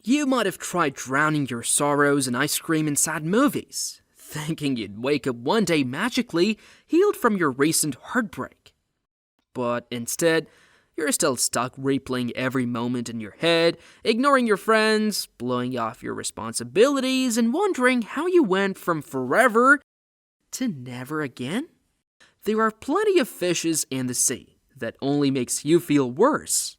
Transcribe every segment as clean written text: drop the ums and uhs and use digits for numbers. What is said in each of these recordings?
You might have tried drowning your sorrows in ice cream and sad movies, thinking you'd wake up one day magically healed from your recent heartbreak. But instead, you're still stuck replaying every moment in your head, ignoring your friends, blowing off your responsibilities, and wondering how you went from forever to never again. There are plenty of fishes in the sea that only makes you feel worse.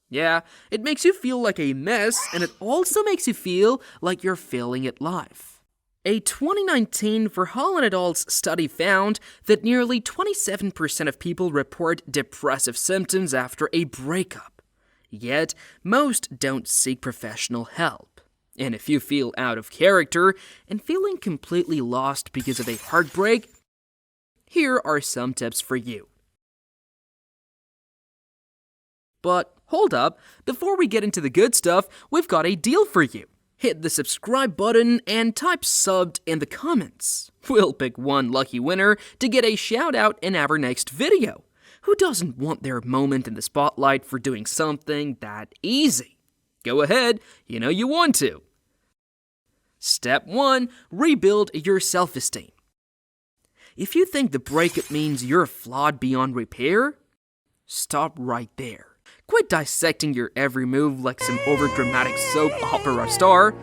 Yeah, it makes you feel like a mess, and it also makes you feel like you're failing at life. A 2019 Verholland et al.'s study found that nearly 27% of people report depressive symptoms after a breakup. Yet, most don't seek professional help. And if you feel out of character and feeling completely lost because of a heartbreak, here are some tips for you. But hold up, before we get into the good stuff, we've got a deal for you. Hit the subscribe button and type subbed in the comments. We'll pick one lucky winner to get a shout out in our next video. Who doesn't want their moment in the spotlight for doing something that easy? Go ahead, you know you want to. Step 1. Rebuild your self-esteem. If you think the breakup means you're flawed beyond repair, stop right there. Quit dissecting your every move like some overdramatic soap opera star.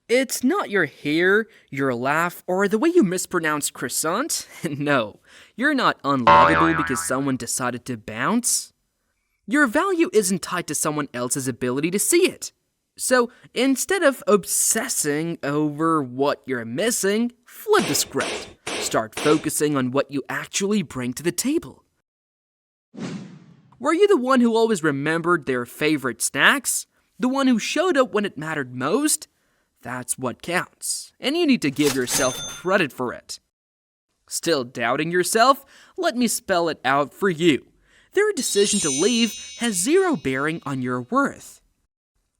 It's not your hair, your laugh, or the way you mispronounce croissant. No, you're not unlovable because someone decided to bounce. Your value isn't tied to someone else's ability to see it. So instead of obsessing over what you're missing, flip the script. Start focusing on what you actually bring to the table. Were you the one who always remembered their favorite snacks? The one who showed up when it mattered most? That's what counts, and you need to give yourself credit for it. Still doubting yourself? Let me spell it out for you. Their decision to leave has zero bearing on your worth.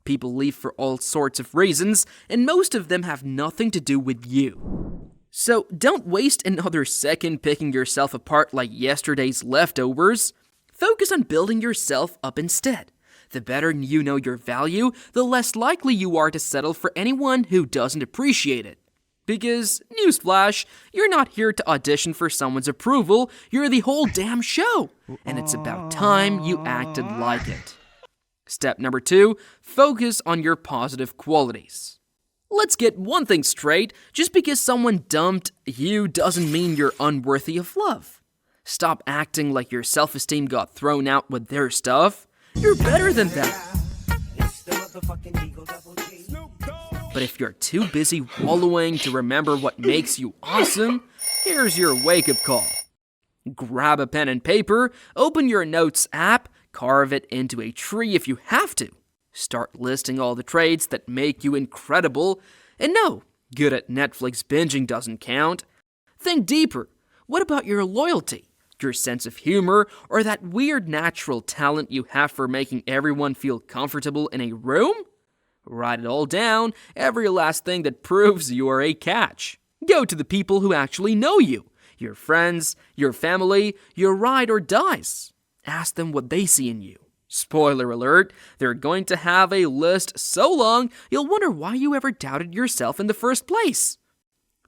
People leave for all sorts of reasons, and most of them have nothing to do with you. So don't waste another second picking yourself apart like yesterday's leftovers. Focus on building yourself up instead. The better you know your value, the less likely you are to settle for anyone who doesn't appreciate it. Because, newsflash, you're not here to audition for someone's approval, you're the whole damn show. And it's about time you acted like it. Step number 2, focus on your positive qualities. Let's get one thing straight, just because someone dumped you doesn't mean you're unworthy of love. Stop acting like your self-esteem got thrown out with their stuff. You're better than that. But if you're too busy wallowing to remember what makes you awesome, here's your wake-up call. Grab a pen and paper, open your notes app, carve it into a tree if you have to. Start listing all the traits that make you incredible. And no, good at Netflix binging doesn't count. Think deeper. What about your loyalty? Your sense of humor, or that weird natural talent you have for making everyone feel comfortable in a room? Write it all down, every last thing that proves you are a catch. Go to the people who actually know you, your friends, your family, your ride or dies. Ask them what they see in you. Spoiler alert, they're going to have a list so long, you'll wonder why you ever doubted yourself in the first place.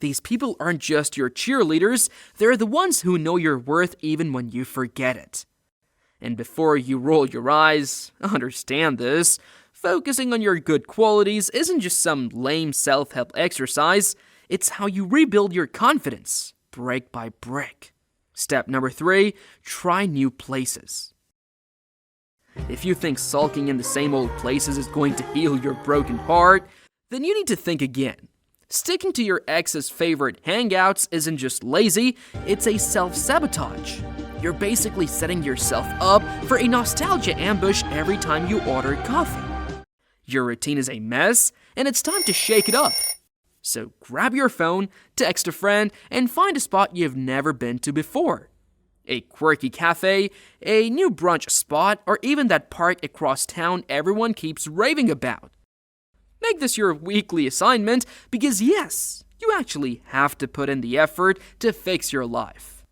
These people aren't just your cheerleaders, they're the ones who know your worth even when you forget it. And before you roll your eyes, understand this, focusing on your good qualities isn't just some lame self-help exercise, it's how you rebuild your confidence, brick by brick. Step number 3, try new places. If you think sulking in the same old places is going to heal your broken heart, then you need to think again. Sticking to your ex's favorite hangouts isn't just lazy, it's a self-sabotage. You're basically setting yourself up for a nostalgia ambush every time you order coffee. Your routine is a mess, and it's time to shake it up. So grab your phone, text a friend, and find a spot you've never been to before. A quirky cafe, a new brunch spot, or even that park across town everyone keeps raving about. Make this your weekly assignment because yes, you actually have to put in the effort to fix your life.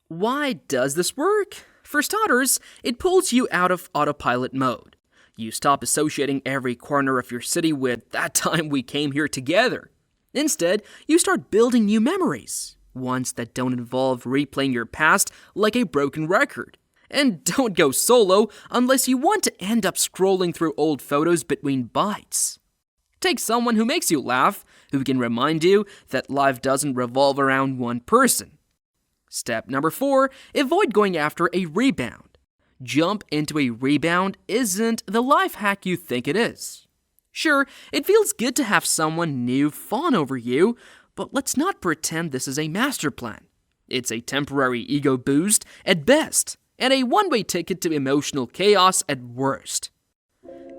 Why does this work? For starters, it pulls you out of autopilot mode. You stop associating every corner of your city with that time we came here together. Instead, you start building new memories, ones that don't involve replaying your past like a broken record. And don't go solo unless you want to end up scrolling through old photos between bites. Take someone who makes you laugh, who can remind you that life doesn't revolve around one person. Step number 4, avoid going after a rebound. Jump into a rebound isn't the life hack you think it is. Sure, it feels good to have someone new fawn over you, but let's not pretend this is a master plan. It's a temporary ego boost at best, and a one-way ticket to emotional chaos at worst.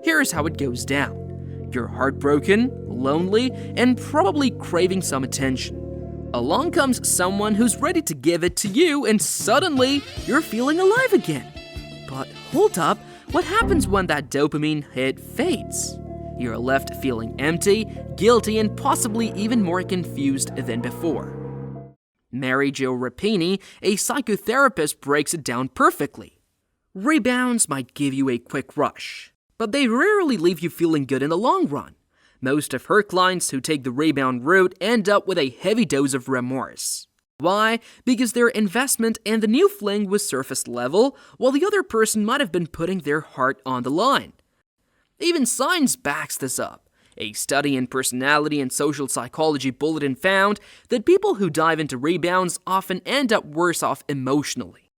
Here's how it goes down. You're heartbroken, lonely, and probably craving some attention. Along comes someone who's ready to give it to you, and suddenly you're feeling alive again. But hold up, what happens when that dopamine hit fades? You're left feeling empty, guilty, and possibly even more confused than before. Mary Jo Rapini, a psychotherapist, breaks it down perfectly. Rebounds might give you a quick rush, but they rarely leave you feeling good in the long run. Most of her clients who take the rebound route end up with a heavy dose of remorse. Why? Because their investment in the new fling was surface level, while the other person might have been putting their heart on the line. Even science backs this up. A study in personality and social psychology bulletin found that people who dive into rebounds often end up worse off emotionally.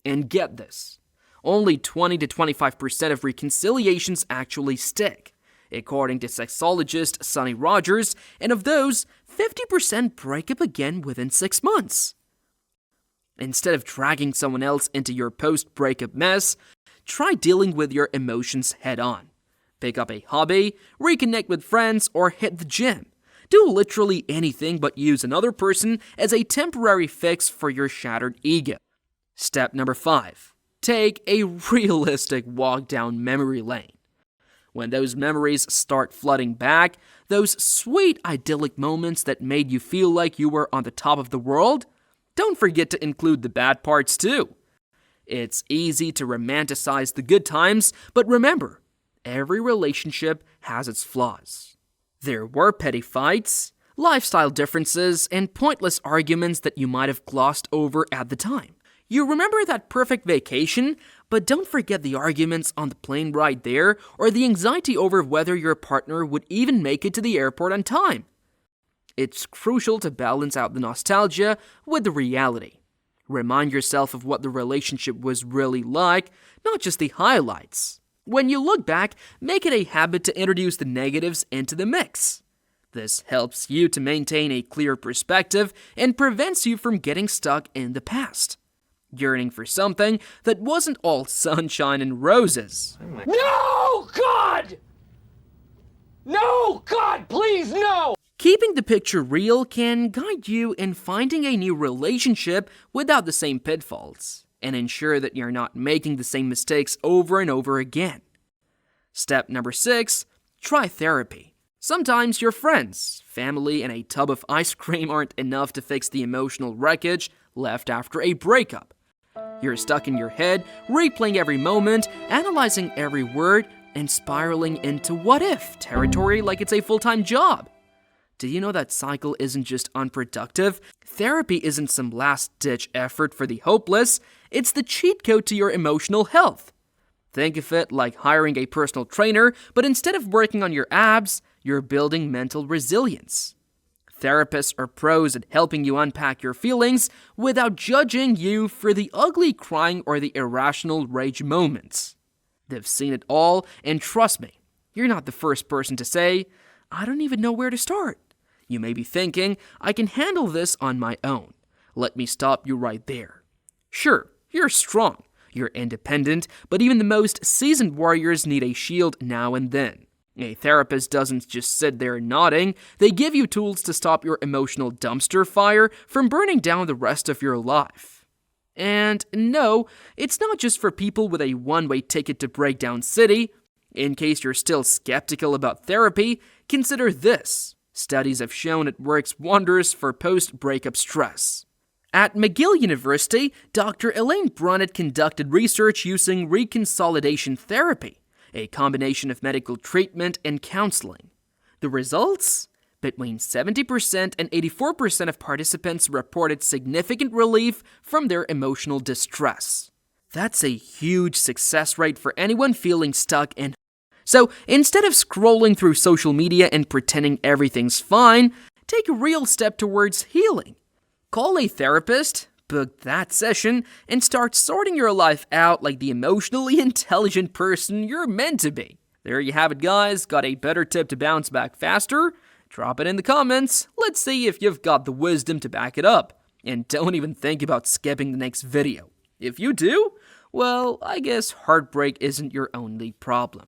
And get this, only 20 to 25% of reconciliations actually stick, according to sexologist Sonny Rogers, and of those, 50% break up again within 6 months. Instead of dragging someone else into your post-breakup mess, try dealing with your emotions head-on. Pick up a hobby, reconnect with friends, or hit the gym. Do literally anything but use another person as a temporary fix for your shattered ego. Step number 5. Take a realistic walk down memory lane. When those memories start flooding back, those sweet idyllic moments that made you feel like you were on the top of the world, don't forget to include the bad parts too. It's easy to romanticize the good times, but remember, every relationship has its flaws. There were petty fights, lifestyle differences, and pointless arguments that you might have glossed over at the time. You remember that perfect vacation, but don't forget the arguments on the plane ride there or the anxiety over whether your partner would even make it to the airport on time. It's crucial to balance out the nostalgia with the reality. Remind yourself of what the relationship was really like, not just the highlights. When you look back, make it a habit to introduce the negatives into the mix. This helps you to maintain a clear perspective and prevents you from getting stuck in the past, yearning for something that wasn't all sunshine and roses. No, God! No, God, please, no! Keeping the picture real can guide you in finding a new relationship without the same pitfalls, and ensure that you're not making the same mistakes over and over again. Step number 6, try therapy. Sometimes your friends, family, and a tub of ice cream aren't enough to fix the emotional wreckage left after a breakup. You're stuck in your head, replaying every moment, analyzing every word, and spiraling into what-if territory like it's a full-time job. Do you know that cycle isn't just unproductive? Therapy isn't some last-ditch effort for the hopeless. It's the cheat code to your emotional health. Think of it like hiring a personal trainer, but instead of working on your abs, you're building mental resilience. Therapists are pros at helping you unpack your feelings without judging you for the ugly crying or the irrational rage moments. They've seen it all, and trust me, you're not the first person to say, "I don't even know where to start." You may be thinking, "I can handle this on my own." Let me stop you right there. Sure, you're strong, you're independent, but even the most seasoned warriors need a shield now and then. A therapist doesn't just sit there nodding, they give you tools to stop your emotional dumpster fire from burning down the rest of your life. And no, it's not just for people with a one-way ticket to Breakdown City. In case you're still skeptical about therapy, consider this. Studies have shown it works wonders for post-breakup stress. At McGill University, Dr. Elaine Brunnett conducted research using reconsolidation therapy. a combination of medical treatment and counseling. The results? Between 70% and 84% of participants reported significant relief from their emotional distress. That's a huge success rate for anyone feeling stuck in. So instead of scrolling through social media and pretending everything's fine, take a real step towards healing. Call a therapist, book that session, and start sorting your life out like the emotionally intelligent person you're meant to be. There you have it, guys. Got a better tip to bounce back faster? Drop it in the comments. Let's see if you've got the wisdom to back it up. And don't even think about skipping the next video. If you do, well, I guess heartbreak isn't your only problem.